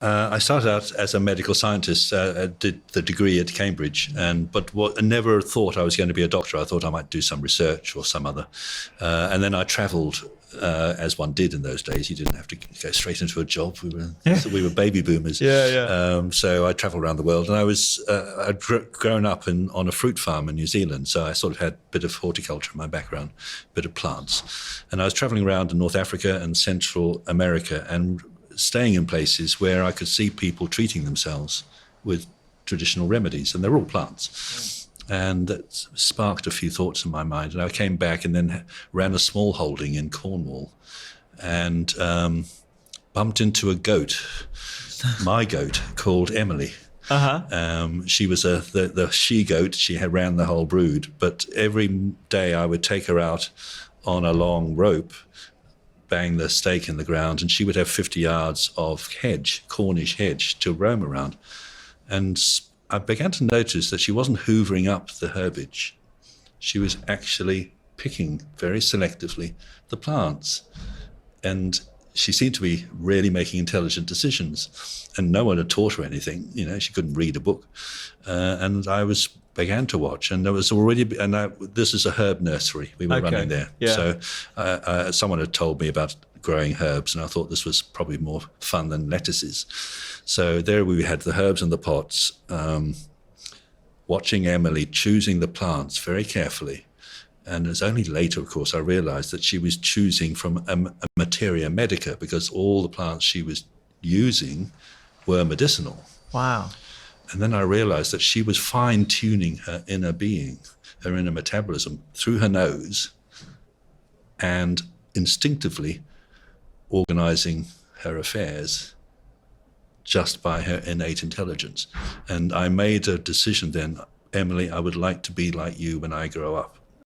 I started out as a medical scientist, did the degree at Cambridge, I never thought I was going to be a doctor. I thought I might do some research or some other. And then I travelled, as one did in those days. You didn't have to go straight into a job. We were baby boomers. So I travelled around the world, and I'd grown up on a fruit farm in New Zealand. So I sort of had a bit of horticulture in my background, a bit of plants. And I was travelling around in North Africa and Central America and staying in places where I could see people treating themselves with traditional remedies, and they're all plants. And that sparked a few thoughts in my mind. And I came back and then ran a small holding in Cornwall and bumped into a goat, my goat, called Emily. She was the she-goat. She had ran the whole brood. But every day I would take her out on a long rope, bang the stake in the ground, and she would have 50 yards of hedge, Cornish hedge, to roam around. And I began to notice that she wasn't hoovering up the herbage. She was actually picking very selectively the plants. And she seemed to be really making intelligent decisions. And no one had taught her anything. She couldn't read a book. And I began to watch, and there was already, this is a herb nursery we were running there. So someone had told me about growing herbs, and I thought this was probably more fun than lettuces. So there we had the herbs in the pots, watching Emily choosing the plants very carefully. And it was only later, of course, I realized that she was choosing from a materia medica, because all the plants she was using were medicinal. Wow. And then I realized that she was fine-tuning her inner being, her inner metabolism, through her nose, and instinctively organizing her affairs just by her innate intelligence. And I made a decision then, Emily, I would like to be like you when I grow up.